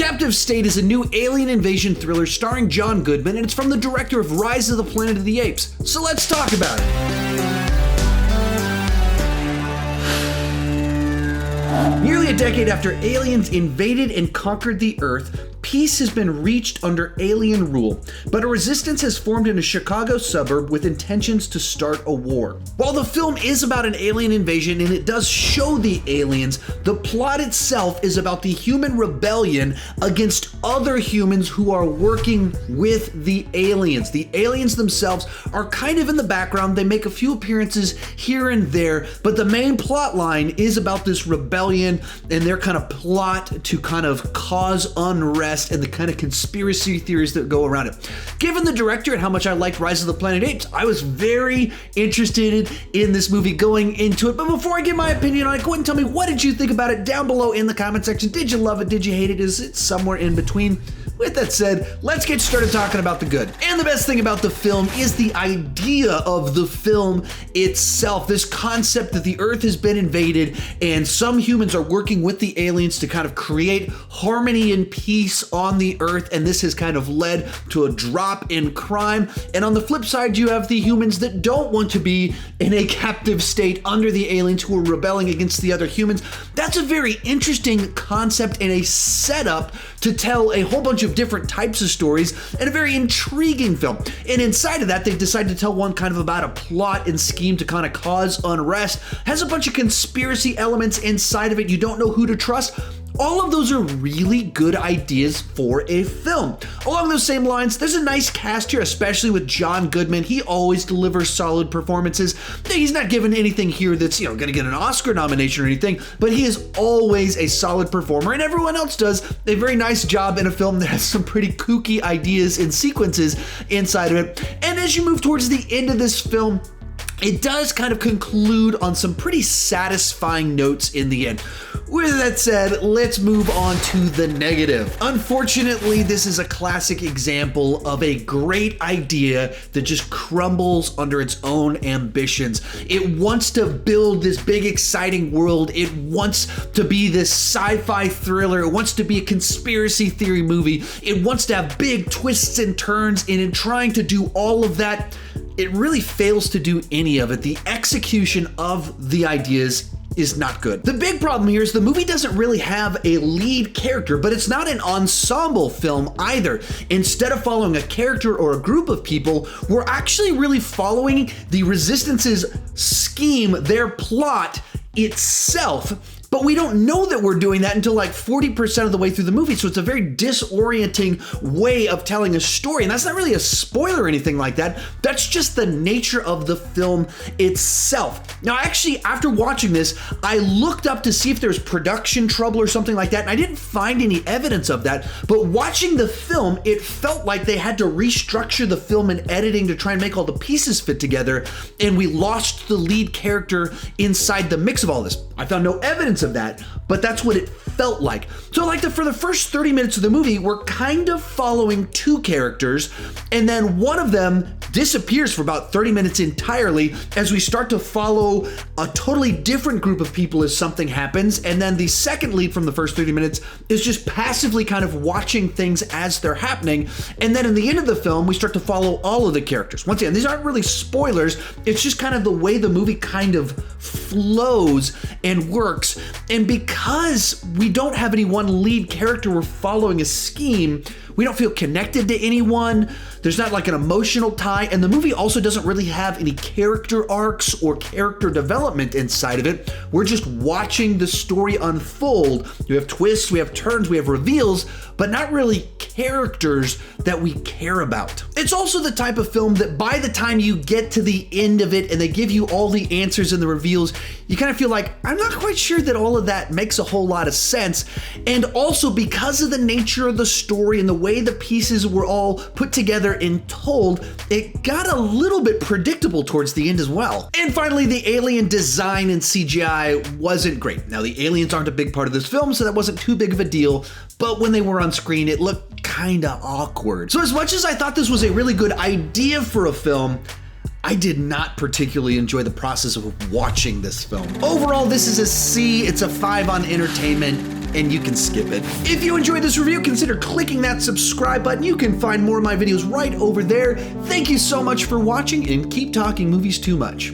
Captive State is a new alien invasion thriller starring John Goodman, and it's from the director of Rise of the Planet of the Apes. So let's talk about it. Nearly a decade after aliens invaded and conquered the Earth, peace has been reached under alien rule, but a resistance has formed in a Chicago suburb with intentions to start a war. While the film is about an alien invasion and it does show the aliens, the plot itself is about the human rebellion against other humans who are working with the aliens. The aliens themselves are kind of in the background. They make a few appearances here and there, but the main plot line is about this rebellion and their kind of plot to kind of cause unrest and the kind of conspiracy theories that go around it. Given the director and how much I liked Rise of the Planet of the Apes, I was very interested in this movie going into it. But before I give my opinion on it, go ahead and tell me, what did you think about it down below in the comment section? Did you love it? Did you hate it? Is it somewhere in between? With that said, let's get started talking about the good. And the best thing about the film is the idea of the film itself. This concept that the Earth has been invaded and some humans are working with the aliens to kind of create harmony and peace on the Earth, and this has kind of led to a drop in crime. And on the flip side, you have the humans that don't want to be in a captive state under the aliens who are rebelling against the other humans. That's a very interesting concept and a setup to tell a whole bunch of different types of stories, and a very intriguing film. And inside of that, they've decided to tell one kind of about a plot and scheme to kind of cause unrest. Has a bunch of conspiracy elements inside of it. You don't know who to trust. All of those are really good ideas for a film. Along those same lines, there's a nice cast here, especially with John Goodman. He always delivers solid performances. He's not given anything here that's, gonna get an Oscar nomination or anything, but he is always a solid performer, and everyone else does a very nice job in a film that has some pretty kooky ideas and sequences inside of it. And as you move towards the end of this film, it does kind of conclude on some pretty satisfying notes in the end. With that said, let's move on to the negative. Unfortunately, this is a classic example of a great idea that just crumbles under its own ambitions. It wants to build this big, exciting world. It wants to be this sci-fi thriller. It wants to be a conspiracy theory movie. It wants to have big twists and turns, and in trying to do all of that, it really fails to do any of it. The execution of the ideas is not good. The big problem here is the movie doesn't really have a lead character, but it's not an ensemble film either. Instead of following a character or a group of people, we're actually really following the Resistance's scheme, their plot itself. But we don't know that we're doing that until like 40% of the way through the movie. So it's a very disorienting way of telling a story. And that's not really a spoiler or anything like that. That's just the nature of the film itself. Now, actually, after watching this, I looked up to see if there's production trouble or something like that. And I didn't find any evidence of that. But watching the film, it felt like they had to restructure the film in editing to try and make all the pieces fit together. And we lost the lead character inside the mix of all this. I found no evidence of that, but that's what it felt like. So for the first 30 minutes of the movie, we're kind of following two characters, and then one of them disappears for about 30 minutes entirely as we start to follow a totally different group of people as something happens. And then the second lead from the first 30 minutes is just passively kind of watching things as they're happening. And then in the end of the film, we start to follow all of the characters. Once again, these aren't really spoilers. It's just kind of the way the movie kind of flows and works. And because we don't have any one lead character, we're following a scheme, we don't feel connected to anyone. There's not like an emotional tie, and the movie also doesn't really have any character arcs or character development inside of it. We're just watching the story unfold. We have twists, we have turns, we have reveals, but not really characters that we care about. It's also the type of film that by the time you get to the end of it and they give you all the answers and the reveals, you kind of feel like, I'm not quite sure that all of that makes a whole lot of sense. And also because of the nature of the story and the way the pieces were all put together and told, it got a little bit predictable towards the end as well. And finally, the alien design and CGI wasn't great. Now, the aliens aren't a big part of this film, so that wasn't too big of a deal, but when they were on screen, it looked kinda awkward. So as much as I thought this was a really good idea for a film, I did not particularly enjoy the process of watching this film. Overall, this is a C. It's a 5 on entertainment. and you can skip it. If you enjoyed this review, consider clicking that subscribe button. You can find more of my videos right over there. Thank you so much for watching, and keep talking movies too much.